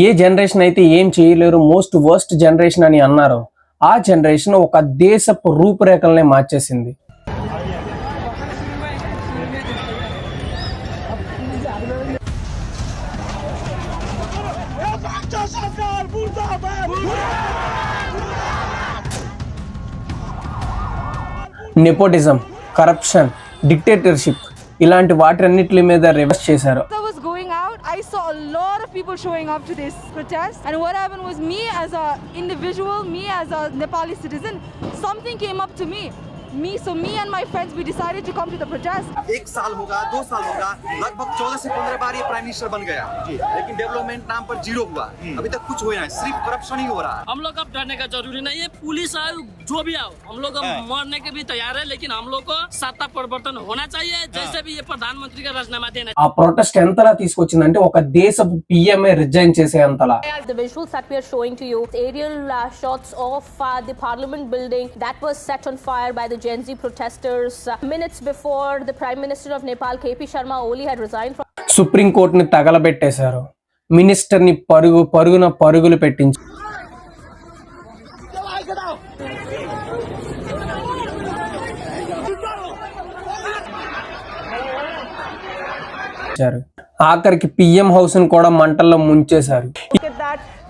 ఏ generation అయితే ఏం చేయలేరు మోస్ట్ వర్స్ట్ జనరేషన్ అని అన్నారో ఆ జనరేషన్ ఒక దేశపు రూపురేఖలనే మార్చేసింది. నెపోటిజం, కరప్షన్, డిక్టేటర్షిప్ ఇలాంటి వాటన్నిటి మీద రివర్స్ చేశారు. I saw a lot of people showing up to this protest, and what happened was, me as a individual, me as a Nepali citizen, something came up to me me and my friends, we decided to come to the protest. एक साल होगा, 2 साल होगा, लगभग 14 से 15 बार ये prime minister बन गया, लेकिन डेवलपमेंट नाम पर जीरो हुआ. अभी तक कुछ हुआ नहीं, सिर्फ करप्शन ही हो रहा है. हम लोग अब डरने का जरूरी नहीं है, पुलिस आए जो भी आओ, हम लोग मरने के भी तैयार है, लेकिन हम लोग को सत्ता परिवर्तन होना चाहिए, जैसे भी ये प्रधानमंत्री का राजीनामा देना. ఆ ప్రొటెస్ట్ ఎంతలా తీసుకొచ్చిందంటే ఒక దేశపు పిఎంఏ రిజైన్ చేసే అంతలా. The visuals that we are showing to you, aerial shots of the parliament building that was set on fire by the Gen Z protesters minutes before the Prime Minister of Nepal, KP Sharma Oli, had resigned from. Supreme కోర్టుని తగలబెట్టేశారు, మినిస్టర్ని పరుగులు పెట్టించారు. ఆఖరికి PM house ని కూడా మంటల్లో ముంచేశారు.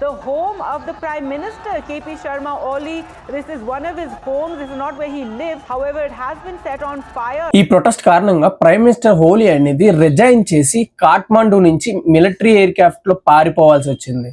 The home of the Prime Minister, KP Sharma Oli, this is one of his homes, this is not where he lives, however it has been set on fire. ఈ ప్రొటెస్ట్ కారణంగా prime minister Holi అనేది resign చేసి కాఠ్మండూ నుంచి military air craft లో పారిపోవాల్సి వచ్చింది.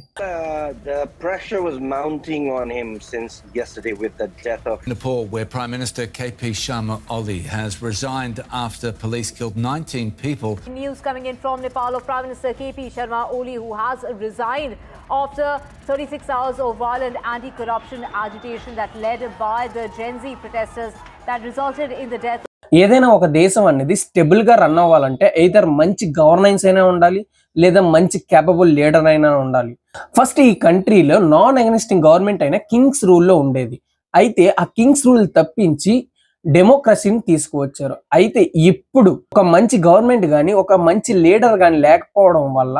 The pressure was mounting on him since yesterday with the death of Nepal, where Prime Minister KP Sharma Oli has resigned after police killed 19 people. News coming in from Nepal of Prime Minister KP Sharma Oli, who has resigned after 36 hours of violent anti-corruption agitation that led by the Gen Z protesters that resulted in the death. ఏదైనా ఒక దేశం అనేది stable గా run అవ్వాలంటే either మంచి governance అయినా ఉండాలి లేదా మంచి కేపబుల్ లీడర్ అయినా ఉండాలి. ఫస్ట్ ఈ కంట్రీలో నాన్ అగనిస్టింగ్ గవర్నమెంట్ అయినా కింగ్స్ రూల్లో ఉండేది. అయితే ఆ కింగ్స్ రూల్ తప్పించి డెమోక్రసీని తీసుకువచ్చారు. అయితే ఇప్పుడు ఒక మంచి గవర్నమెంట్ కానీ ఒక మంచి లీడర్ కానీ లేకపోవడం వల్ల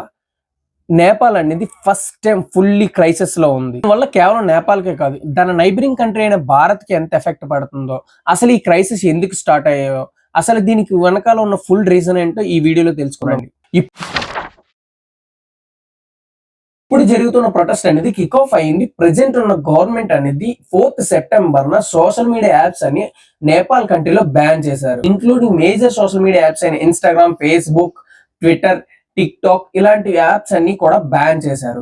నేపాల్ అనేది ఫస్ట్ టైం ఫుల్లీ క్రైసిస్ లో ఉంది. వల్ల కేవలం నేపాల్కే కాదు, దాని నైబరింగ్ కంట్రీ అయిన భారత్ కి ఎంత ఎఫెక్ట్ పడుతుందో, అసలు ఈ క్రైసిస్ ఎందుకు స్టార్ట్ అయ్యాయో, అసలు దీనికి వెనకాల ఉన్న ఫుల్ రీజన్ ఏంటో ఈ వీడియోలో తెలుసుకున్నాండి. ఇప్పుడు జరుగుతున్న ప్రొటెస్ట్ అనేది కిక్ ఆఫ్ అయింది. ప్రెసెంట్ ఉన్న గవర్నమెంట్ అనేది 4th September social media apps అని నేపాల్ కంట్రీలో బ్యాన్ చేశారు. Including major social media apps అయిన ఇన్స్టాగ్రామ్, ఫేస్బుక్, ట్విట్టర్, TikTok ఇలాంటి యాప్స్ అన్ని కూడా బ్యాన్ చేశారు.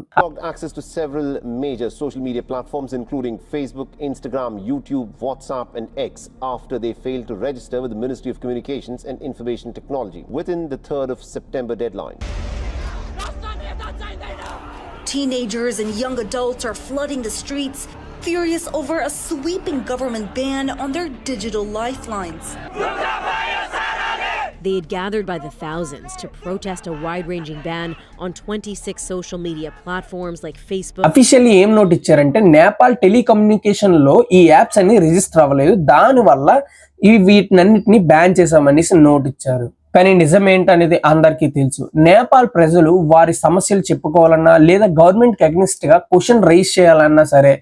Access to several major social media platforms including Facebook, Instagram, YouTube, WhatsApp and X after they failed to register with the Ministry of Communications and Information Technology within the 3rd of September deadline. Teenagers and young adults are flooding the streets, furious over a sweeping government ban on their digital lifelines. They had gathered by the thousands to protest a wide-ranging ban on 26 social media platforms like Facebook. Officially ఏం note ఇచ్చారంటే Nepal telecommunication లో ఈ apps అన్ని register అవ్వలేదు, దాని వల్ల వీటినన్నిటిని ban చేసామనేసి note ఇచ్చారు. కానీ నిజం ఏంటనేది అందరికీ తెలుసు. నేపాల్ ప్రజలు వారి సమస్యలు చెప్పుకోవాలన్నా లేదా గవర్నమెంట్ కి అగ్నిస్ట్ గా క్వశ్చన్ రైజ్ చేయాలన్నా సరే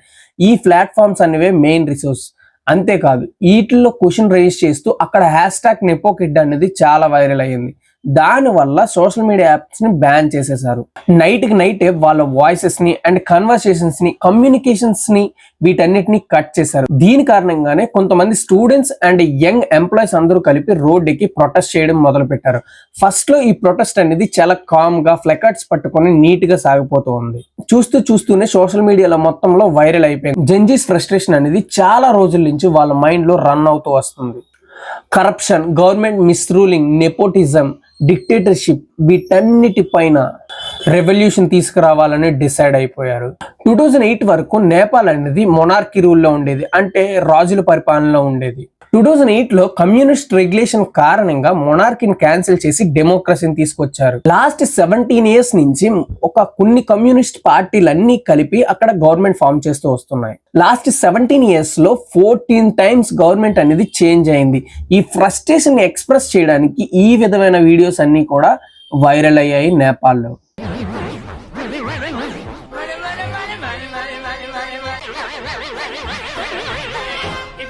ఈ ప్లాట్ఫామ్స్ అనేవే మెయిన్ రిసోర్స్. అంతేకాదు వీటిల్లో క్వశ్చన్ రైజ్ చేస్తూ అక్కడ హ్యాష్‌ట్యాగ్ నెపోకిడ్ అనేది చాలా వైరల్ అయ్యింది. దానివల్ల సోషల్ మీడియా యాప్స్ ని బ్యాన్ చేసేసారు. నైట్ కి నైటే వాళ్ళ వాయిసెస్ ని అండ్ కన్వర్సేషన్స్ ని, కమ్యూనికేషన్స్ ని వీటన్నిటిని కట్ చేశారు. దీని కారణంగానే కొంతమంది స్టూడెంట్స్ అండ్ యంగ్ ఎంప్లాయీస్ అందరూ కలిపి రోడ్డుకి ప్రొటెస్ట్ చేయడం మొదలు పెట్టారు. ఫస్ట్ లో ఈ ప్రొటెస్ట్ అనేది చాలా కామ్ గా ఫ్లెకర్డ్స్ పట్టుకొని నీట్ గా సాగిపోతూ ఉంది. చూస్తూనే సోషల్ మీడియాలో మొత్తంలో వైరల్ అయిపోయింది. జెన్జీస్ ఫ్రస్ట్రేషన్ అనేది చాలా రోజుల నుంచి వాళ్ళ మైండ్ లో రన్ అవుతూ వస్తుంది. Corruption, government misruling, nepotism, dictatorship వీటన్నిటిపైన రెవల్యూషన్ తీసుకురావాలని డిసైడ్ అయిపోయారు. 2008 వరకు నేపాల్ అనేది మొనార్కీ రూల్లో ఉండేది, అంటే రాజుల పరిపాలనలో ఉండేది. 2008 లో కమ్యూనిస్ట్ రెగ్యులేషన్ కారణంగా మొనార్కీని క్యాన్సిల్ చేసి డెమోక్రసీని తీసుకొచ్చారు. లాస్ట్ 17 years నుంచి కొన్ని కమ్యూనిస్ట్ పార్టీలన్నీ కలిపి అక్కడ గవర్నమెంట్ ఫామ్ చేస్తూ వస్తున్నాయి. లాస్ట్ 17 years లో 14 times గవర్నమెంట్ అనేది చేంజ్ అయింది. ఈ ఫ్రస్ట్రేషన్ ని ఎక్స్ప్రెస్ చేయడానికి ఈ విధమైన వీడియోస్ అన్ని కూడా వైరల్ అయ్యాయి నేపాల్లో. If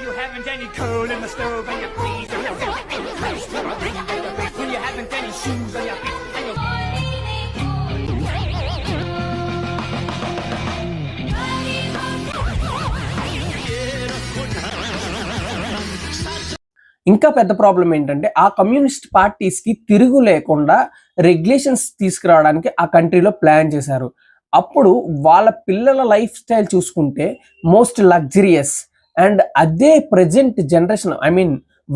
you haven't any coal in the stove and you please don't you haven't any shoes on your feet and you ఇంకా పెద్ద ప్రాబ్లం ఏంటంటే ఆ కమ్యూనిస్ట్ పార్టీస్ కి తిరుగు లేకుండా రెగ్యులేషన్స్ తీసుకురావడానికి ఆ కంట్రీలో ప్లాన్ చేశారు. అప్పుడు వాళ్ళ పిల్లల లైఫ్ స్టైల్ చూసుకుంటే మోస్ట్ లగ్జరియస్ అండ్ అదే ప్రెజెంట్ జనరేషన్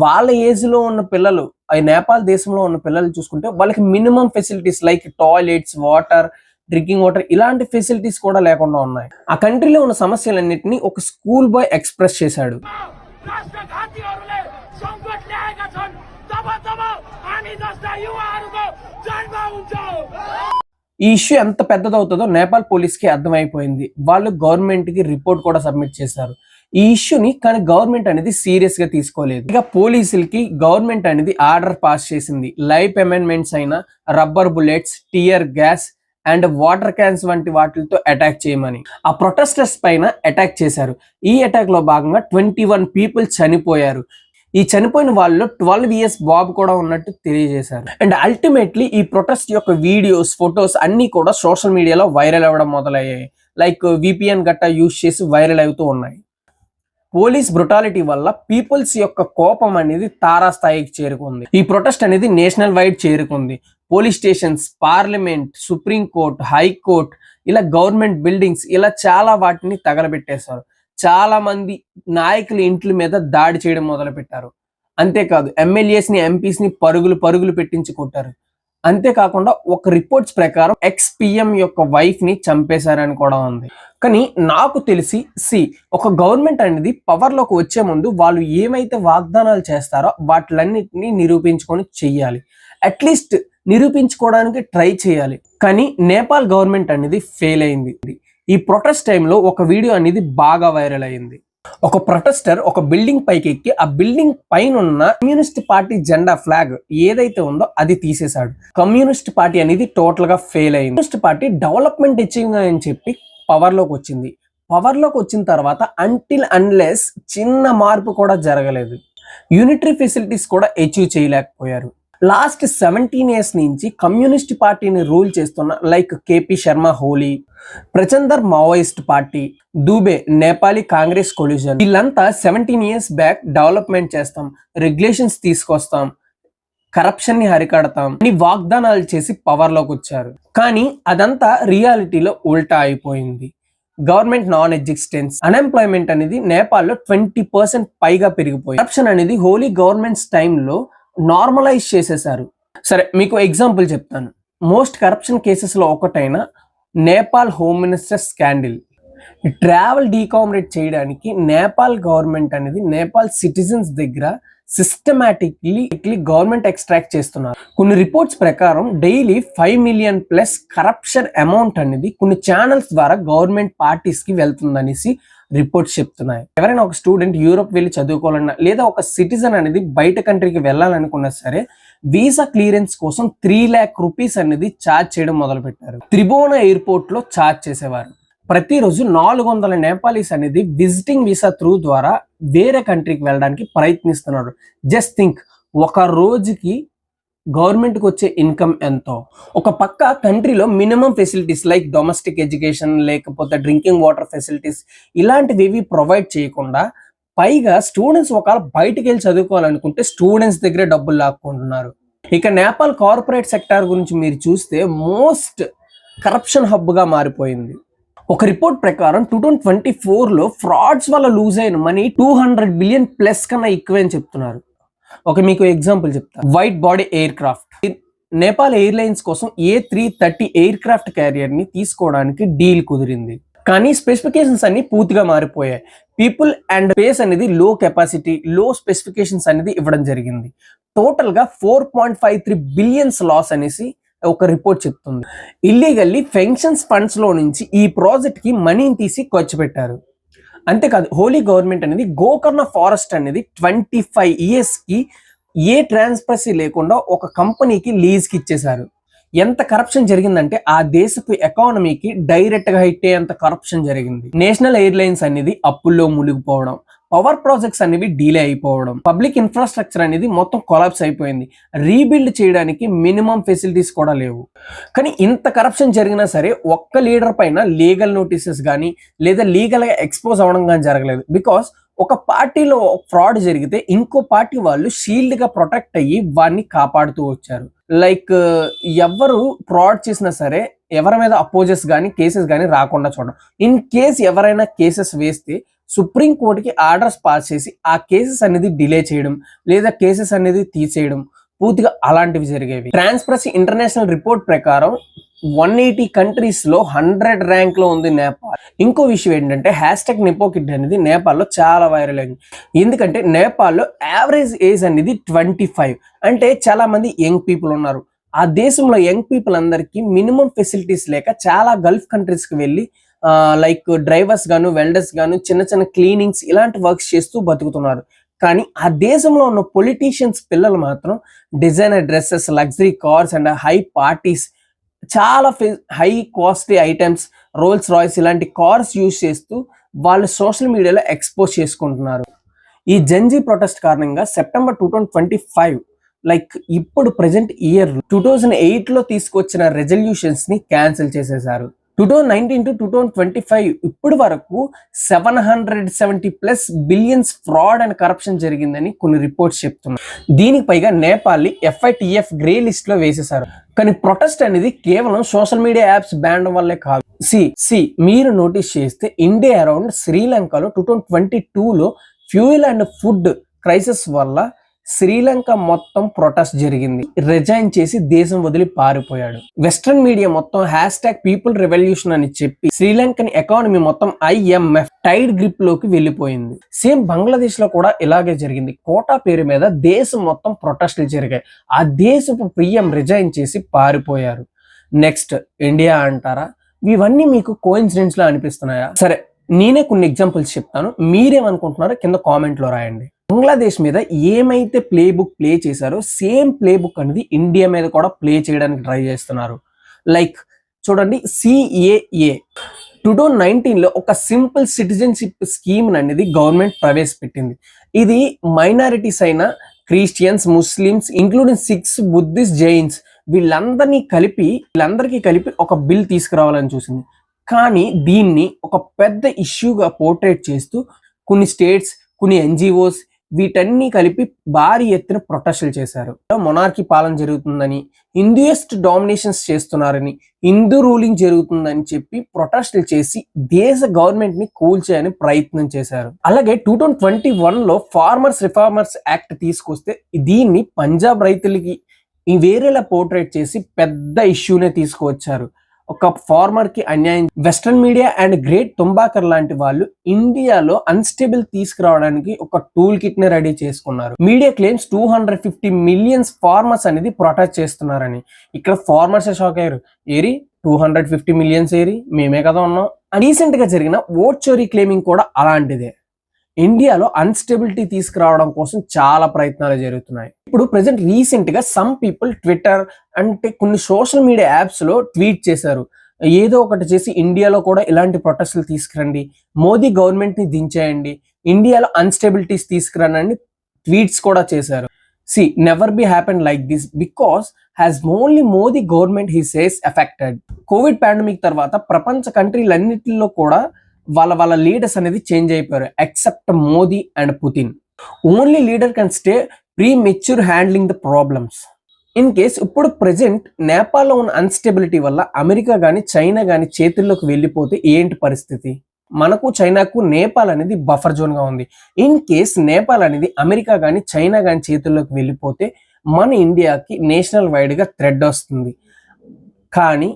వాళ్ళ ఏజ్ లో ఉన్న పిల్లలు నేపాల్ దేశంలో ఉన్న పిల్లలు చూసుకుంటే వాళ్ళకి minimum facilities like toilets, water, drinking water ఇలాంటి ఫెసిలిటీస్ కూడా లేకుండా ఉన్నాయి. ఆ కంట్రీలో ఉన్న సమస్యలన్నిటిని ఒక స్కూల్ బాయ్ ఎక్స్ప్రెస్ చేశాడు. ఈ ఇష్యూ ఎంత పెద్దదవుతుందో నేపాల్ పోలీస్ కి అర్థమైపోయింది. వాళ్ళు గవర్నమెంట్ కి రిపోర్ట్ కూడా సబ్మిట్ చేశారు ఈ ఇష్యూని. కానీ గవర్నమెంట్ అనేది సీరియస్ గా తీసుకోలేదు. ఇక పోలీసులకి గవర్నమెంట్ అనేది ఆర్డర్ పాస్ చేసింది. లైఫ్ అమెండ్మెంట్స్ అయిన rubber bullets, tear gas and water cans వంటి వాటితో అటాక్ చేయమని. ఆ ప్రొటెస్టర్స్ పైన అటాక్ చేశారు. ఈ అటాక్ లో భాగంగా 21 పీపుల్ చనిపోయారు. ఈ చనిపోయిన వాళ్ళు 12 years బాబు కూడా ఉన్నట్టు తెలియజేశారు. అండ్ అల్టిమేట్లీ ఈ ప్రొటెస్ట్ యొక్క వీడియోస్, ఫొటోస్ అన్ని కూడా సోషల్ మీడియాలో వైరల్ అవ్వడం మొదలయ్యాయి. లైక్ VPN గట్టా యూజ్ చేసి వైరల్ అవుతూ ఉన్నాయి. పోలీస్ బ్రుటాలిటీ వల్ల పీపుల్స్ యొక్క కోపం అనేది తారాస్థాయికి చేరుకుంది. ఈ ప్రొటెస్ట్ అనేది నేషనల్ వైడ్ చేరుకుంది. Police stations, parliament, supreme court, high court ఇలా గవర్నమెంట్ బిల్డింగ్స్ ఇలా చాలా వాటిని తగలబెట్టేశారు. చాలా మంది నాయకుల ఇంట్ల మీద దాడి చేయడం మొదలు పెట్టారు. అంతేకాదు MLAs ని, MPs ని పరుగులు పెట్టించి కొట్టారు. అంతేకాకుండా ఒక రిపోర్ట్స్ ప్రకారం ex-PM యొక్క వైఫ్ ని చంపేశారని కూడా ఉంది. కానీ నాకు తెలిసి ఒక గవర్నమెంట్ అనేది పవర్ లోకి వచ్చే ముందు వాళ్ళు ఏమైతే వాగ్దానాలు చేస్తారో వాటిలన్నిటిని నిరూపించుకొని చెయ్యాలి. అట్లీస్ట్ నిరూపించుకోవడానికి ట్రై చేయాలి. కానీ నేపాల్ గవర్నమెంట్ అనేది ఫెయిల్ అయింది. ఈ ప్రొటెస్ట్ టైంలో ఒక వీడియో అనేది బాగా వైరల్ అయింది. ఒక ప్రొటెస్టర్ ఒక బిల్డింగ్ పైకి ఎక్కి ఆ బిల్డింగ్ పైన ఉన్న కమ్యూనిస్ట్ పార్టీ జెండా ఫ్లాగ్ ఏదైతే ఉందో అది తీసేశాడు. కమ్యూనిస్ట్ పార్టీ అనేది టోటల్ గా ఫెయిల్ అయింది. కమ్యూనిస్ట్ పార్టీ డెవలప్మెంట్ అచీవ్ అని చెప్పి పవర్ లోకి వచ్చింది. పవర్ లోకి వచ్చిన తర్వాత అన్లెస్ చిన్న మార్పు కూడా జరగలేదు. యూనిటరీ ఫెసిలిటీస్ కూడా అచీవ్ చేయలేకపోయారు. లాస్ట్ 17 years నుంచి కమ్యూనిస్ట్ పార్టీని రూల్ చేస్తున్న like KP Sharma Oli, Prachanda Maoist party, Deuba Nepali Congress coalition వీళ్ళంతా 17 years బ్యాక్ డెవలప్మెంట్ చేస్తాం, రెగ్యులేషన్స్ తీసుకొస్తాం, కరప్షన్ ని హరికడతాం అని వాగ్దానాలు చేసి పవర్ లోకి వచ్చారు. కానీ అదంతా రియాలిటీలో ఉల్టా అయిపోయింది. గవర్నమెంట్ నాన్ ఎగ్జిస్టెన్స్, అన్ఎంప్లాయ్మెంట్ అనేది నేపాల్లో 20% పైగా పెరిగిపోయింది. కరప్షన్ అనేది హోలీ గవర్నమెంట్స్ టైంలో నార్మలైజ్ చేసేశారు. సరే మీకు ఎగ్జాంపుల్ చెప్తాను. మోస్ట్ కరప్షన్ కేసెస్ లో ఒకటైన Nepal home minister scandal. Travel డీకామరేట్ చేయడానికి నేపాల్ గవర్నమెంట్ అనేది నేపాల్ సిటిజన్స్ దగ్గర సిస్టమాటిక్లీ గవర్నమెంట్ ఎక్స్ట్రాక్ట్ చేస్తున్నారు. కొన్ని రిపోర్ట్స్ ప్రకారం డైలీ 5 million+ కరప్షన్ అమౌంట్ అనేది కొన్ని ఛానల్స్ ద్వారా గవర్నమెంట్ పార్టీస్ కి వెళ్తుందనేసి రిపోర్ట్స్ చెప్తున్నాయి. ఎవరైనా ఒక స్టూడెంట్ యూరోప్ వెళ్ళి చదువుకోవాలన్నా లేదా ఒక సిటిజన్ అనేది బయట కంట్రీకి వెళ్ళాలనుకున్నా సరే వీసా క్లియరెన్స్ కోసం 3 lakh rupees అనేది ఛార్జ్ చేయడం మొదలు పెట్టారు. త్రిభువన ఎయిర్పోర్ట్ లో ఛార్జ్ చేసేవారు. ప్రతిరోజు 400 నేపాలీస్ అనేది విజిటింగ్ వీసా త్రూ ద్వారా వేరే కంట్రీకి వెళ్ళడానికి ప్రయత్నిస్తున్నారు. జస్ట్ థింక్, ఒక రోజుకి గవర్నమెంట్కి వచ్చే ఇన్కమ్ ఎంతో. ఒక పక్క కంట్రీలో minimum facilities like domestic education లేకపోతే డ్రింకింగ్ వాటర్ ఫెసిలిటీస్ ఇలాంటివి ప్రొవైడ్ చేయకుండా పైగా స్టూడెంట్స్ ఒకవేళ బయటికి వెళ్ళి చదువుకోవాలనుకుంటే స్టూడెంట్స్ దగ్గరే డబ్బులు లాక్కుంటున్నారు. ఇక నేపాల్ కార్పొరేట్ సెక్టార్ గురించి మీరు చూస్తే మోస్ట్ కరప్షన్ హబ్ గా మారిపోయింది. ఒక రిపోర్ట్ ప్రకారం 2024లో ఫ్రాడ్స్ వల్ల లూజ్ అయిన మనీ 200 billion+ కన్నా ఎక్కువ అని చెప్తున్నారు. ఒక మీకు ఎగ్జాంపుల్ చెప్తా. White body air craft, Nepal airlines కోసం A330 ఎయిర్ క్రాఫ్ట్ క్యారియర్ ని తీసుకోవడానికి డీల్ కుదిరింది. కానీ స్పెసిఫికేషన్స్ అన్ని పూర్తిగా మారిపోయాయి. పీపుల్ అండ్ స్పేస్ అనేది లో కెపాసిటీ, లో స్పెసిఫికేషన్స్ అనేది ఇవ్వడం జరిగింది. టోటల్ గా 4.53 billion లాస్ అనేసి ఒక రిపోర్ట్ చెప్తుంది. ఇల్లీగల్లీ పెన్షన్స్ ఫండ్స్ లో నుంచి ఈ ప్రాజెక్ట్ కి మనీని తీసి ఖర్చు పెట్టారు. అంతేకాదు హోలీ గవర్నమెంట్ అనేది గోకర్ణ ఫారెస్ట్ అనేది 25 years కి ఏ ట్రాన్స్పరసీ లేకుండా ఒక కంపెనీకి లీజ్ కి ఇచ్చేశారు. ఎంత కరప్షన్ జరిగిందంటే ఆ దేశపు ఎకానమీకి డైరెక్ట్ గా హిట్ అయ్యేంత కరప్షన్ జరిగింది. నేషనల్ ఎయిర్లైన్స్ అనేది అప్పుల్లో మునిగిపోవడం, పవర్ ప్రాజెక్ట్స్ అనేవి డీలే అయిపోవడం, పబ్లిక్ ఇన్ఫ్రాస్ట్రక్చర్ అనేది మొత్తం కొలాప్స్ అయిపోయింది. రీబిల్డ్ చేయడానికి మినిమం ఫెసిలిటీస్ కూడా లేవు. కానీ ఇంత కరప్షన్ జరిగినా సరే ఒక్క లీడర్ పైన లీగల్ నోటీసెస్ కానీ లేదా లీగల్గా ఎక్స్పోజ్ అవ్వడం కానీ జరగలేదు. బికాస్ ఒక పార్టీలో ఫ్రాడ్ జరిగితే ఇంకో పార్టీ వాళ్ళు షీల్డ్ గా ప్రొటెక్ట్ అయ్యి వాడిని కాపాడుతూ వచ్చారు. లైక్ ఎవరు ఫ్రాడ్ చేసినా సరే ఎవరి మీద అపోజెస్ కానీ కేసెస్ కానీ రాకుండా చూడడం. ఇన్ కేస్ ఎవరైనా కేసెస్ వేస్తే సుప్రీం కోర్టుకి ఆర్డర్స్ పాస్ చేసి ఆ కేసెస్ అనేది డిలే చేయడం లేదా కేసెస్ అనేది తీసేయడం పూర్తిగా అలాంటివి జరిగేవి. ట్రాన్స్పరెన్సీ ఇంటర్నేషనల్ రిపోర్ట్ ప్రకారం 180 కంట్రీస్ లో 100 ర్యాంక్ లో ఉంది నేపాల్. ఇంకో విషయం ఏంటంటే హ్యాష్‌ట్యాగ్ నెపోకిడ్ అనేది నేపాల్లో చాలా వైరల్ అయింది. ఎందుకంటే నేపాల్లో యావరేజ్ ఏజ్ అనేది 25. అంటే చాలా మంది యంగ్ పీపుల్ ఉన్నారు. ఆ దేశంలో యంగ్ పీపుల్ అందరికీ మినిమం ఫెసిలిటీస్ లేక చాలా గల్ఫ్ కంట్రీస్ కి వెళ్ళి లైక్ డ్రైవర్స్ గాను వెల్డర్స్ గాను చిన్న చిన్న క్లీనింగ్స్ ఇలాంటి వర్క్స్ చేస్తూ బతుకుతున్నారు. కానీ ఆ దేశంలో ఉన్న పొలిటీషియన్స్ పిల్లలు మాత్రం designer dresses, luxury cars and high parties, చాలా high costly items, Rolls Royce ఇలాంటి కార్స్ యూజ్ చేస్తూ వాళ్ళు సోషల్ మీడియాలో ఎక్స్పోజ్ చేసుకుంటున్నారు. ఈ జెన్జీ ప్రొటెస్ట్ కారణంగా సెప్టెంబర్ 2025 లైక్ ఇప్పుడు ప్రెజెంట్ ఇయర్ 2008లో తీసుకొచ్చిన రెజల్యూషన్స్ ని క్యాన్సిల్ చేసేశారు. 2019 to 2025 ఇప్పటి వరకు 770+ బిలియన్స్ ఫ్రాడ్ అండ్ కరప్షన్ జరిగిందని కొన్ని రిపోర్ట్స్ చెప్తున్నాయి. దీనికి పైగా నేపాల్ని FATF గ్రే లిస్ట్ లో వేసేశారు. కానీ ప్రొటెస్ట్ అనేది కేవలం సోషల్ మీడియా యాప్స్ బ్యాన్ వల్లే కాదు. మీరు నోటీస్ చేస్తే ఇండియా అరౌండ్ శ్రీలంకలో 2022లో ఫ్యూయల్ అండ్ ఫుడ్ క్రైసిస్ వల్ల శ్రీలంక మొత్తం ప్రొటెస్ట్ జరిగింది. రిజైన్ చేసి దేశం వదిలి పారిపోయాడు. వెస్ట్రన్ మీడియా మొత్తం హ్యాష్‌ట్యాగ్ పీపుల్ రెవల్యూషన్ అని చెప్పి శ్రీలంకన్ ఎకానమీ మొత్తం IMF టైడ్ గ్రిప్ లోకి వెళ్ళిపోయింది. సేమ్ బంగ్లాదేశ్ లో కూడా ఇలాగే జరిగింది. కోటా పేరు మీద దేశం మొత్తం ప్రొటెస్టులు జరిగాయి. ఆ దేశపు PM రిజైన్ చేసి పారిపోయారు. నెక్స్ట్ ఇండియా అంటారా? ఇవన్నీ మీకు కోఇన్సిడెంట్స్ లా అనిపిస్తున్నాయా? సరే, నేనే కొన్ని ఎగ్జాంపుల్స్ చెప్తాను. మీరేమనుకుంటున్నారో కింద కామెంట్ లో రాయండి. బంగ్లాదేశ్ మీద ఏమైతే ప్లే బుక్ ప్లే చేశారో సేమ్ ప్లే బుక్ అనేది ఇండియా మీద కూడా ప్లే చేయడానికి ట్రై చేస్తున్నారు. లైక్ చూడండి, CAA 2019లో ఒక సింపుల్ సిటిజన్షిప్ స్కీమ్ అనేది గవర్నమెంట్ ప్రవేశపెట్టింది. ఇది మైనారిటీస్ అయిన Christians, Muslims including Sikhs, Buddhist, Jains వీళ్ళందరికీ కలిపి ఒక బిల్ తీసుకురావాలని చూసింది. కానీ దీన్ని ఒక పెద్ద ఇష్యూగా పోర్ట్రేట్ చేస్తూ కొన్ని స్టేట్స్, కొన్ని NGOs వీటన్ని కలిపి భారీ ఎత్తున ప్రొటెస్టులు చేశారు. మొనార్కీ పాలన జరుగుతుందని, హిందూయిస్ట్ డామినేషన్స్ చేస్తున్నారని, హిందూ రూలింగ్ జరుగుతుందని చెప్పి ప్రొటెస్టులు చేసి దేశ గవర్నమెంట్ ని కూల్చేయని ప్రయత్నం చేశారు. అలాగే 2021లో ఫార్మర్స్ రిఫార్మర్స్ యాక్ట్ తీసుకొస్తే దీన్ని పంజాబ్ రైతులకి వేరేలా పోర్ట్రేట్ చేసి పెద్ద ఇష్యూనే తీసుకువచ్చారు. ఒక ఫార్మర్ కి అన్యాయం. వెస్ట్రన్ మీడియా అండ్ గ్రేట్ తుంబాకర్ లాంటి వాళ్ళు ఇండియాలో అన్స్టేబుల్ తీసుకురావడానికి ఒక టూల్ కిట్ ని రెడీ చేసుకున్నారు. మీడియా క్లెయిమ్స్ 250 మిలియన్స్ ఫార్మర్స్ అనేది ప్రొటెక్ట్ చేస్తున్నారని. ఇక్కడ ఫార్మర్స్ షాక్ అయ్యారు. 250 మిలియన్స్ మేమే కదా ఉన్నాం. రీసెంట్ గా జరిగిన ఓట్ చోరీ క్లెయిమింగ్ కూడా అలాంటిదే. ఇండియాలో అన్స్టెబిలిటీ తీసుకురావడం కోసం చాలా ప్రయత్నాలు జరుగుతున్నాయి. ఇప్పుడు ప్రెసెంట్ రీసెంట్ గా సమ్ పీపుల్ ట్విట్టర్ అంటే కొన్ని సోషల్ మీడియా యాప్స్ లో ట్వీట్ చేశారు. ఏదో ఒకటి చేసి ఇండియాలో కూడా ఇలాంటి ప్రొటెస్టులు తీసుకురండి, మోదీ గవర్నమెంట్ ని దించేయండి, ఇండియాలో అన్స్టెబిలిటీస్ తీసుకురండి ట్వీట్స్ కూడా చేశారు. Never be happen like this because has only Modi government he says affected. Covid pandemic తర్వాత ప్రపంచ కంట్రీలన్నిటిలో కూడా వాళ్ళ లీడర్స్ అనేది చేంజ్ అయిపోయారు except Modi and Putin. Only leader can stay premature handling the problems. In case ఇప్పుడు ప్రెసెంట్ నేపాల్లో ఉన్న అన్స్టెబిలిటీ వల్ల అమెరికా కానీ చైనా కానీ చేతుల్లోకి వెళ్ళిపోతే ఏంటి పరిస్థితి? మనకు చైనాకు నేపాల్ అనేది బఫర్ జోన్ గా ఉంది. ఇన్ కేస్ నేపాల్ అనేది అమెరికా కానీ చైనా కానీ చేతుల్లోకి వెళ్ళిపోతే మన ఇండియాకి నేషనల్ వైడ్ గా థ్రెడ్ వస్తుంది. కానీ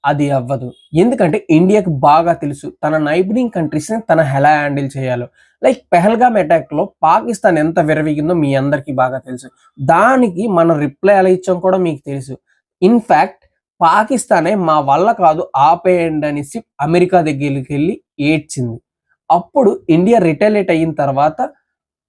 అది అవ్వదు. ఎందుకంటే ఇండియాకి బాగా తెలుసు తన నైబరింగ్ కంట్రీస్ ని తన ఎలా హ్యాండిల్ చేయాలో. లైక్ పెహల్గామ్ అటాక్ లో పాకిస్తాన్ ఎంత విరవిగిందో మీ అందరికీ బాగా తెలుసు. దానికి మనం రిప్లై ఎలా ఇచ్చాం కూడా మీకు తెలుసు. ఇన్ఫాక్ట్ పాకిస్తానే మా వల్ల కాదు ఆపేయండి అనేసి అమెరికా దగ్గరికి వెళ్ళి ఏడ్చింది. అప్పుడు ఇండియా రిటాలియేట్ అయిన తర్వాత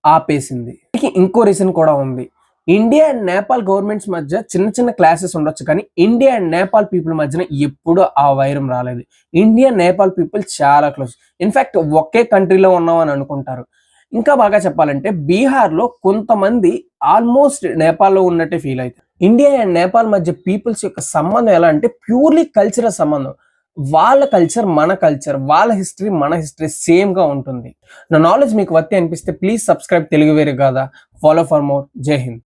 ఆపేసింది. ఇంకో రీజన్ కూడా ఉంది. ఇండియా అండ్ నేపాల్ గవర్నమెంట్స్ మధ్య చిన్న చిన్న క్లాసెస్ ఉండొచ్చు, కానీ ఇండియా అండ్ నేపాల్ పీపుల్ మధ్యన ఎప్పుడూ ఆ వైరం రాలేదు. ఇండియా నేపాల్ పీపుల్ చాలా క్లోజ్. ఇన్ఫాక్ట్ ఒకే కంట్రీలో ఉన్నామని అనుకుంటారు. ఇంకా బాగా చెప్పాలంటే బీహార్లో కొంతమంది ఆల్మోస్ట్ నేపాల్లో ఉన్నట్టే ఫీల్ అవుతారు. ఇండియా అండ్ నేపాల్ మధ్య పీపుల్స్ యొక్క సంబంధం ఎలా అంటే ప్యూర్లీ కల్చరల్ సంబంధం. వాళ్ళ కల్చర్ మన కల్చర్, వాళ్ళ హిస్టరీ మన హిస్టరీ సేమ్ గా ఉంటుంది. నా నాలెడ్జ్ మీకు వర్తి అనిపిస్తే ప్లీజ్ సబ్స్క్రైబ్ తెలుగు వేరు కాదా. Follow for more. జై హింద్.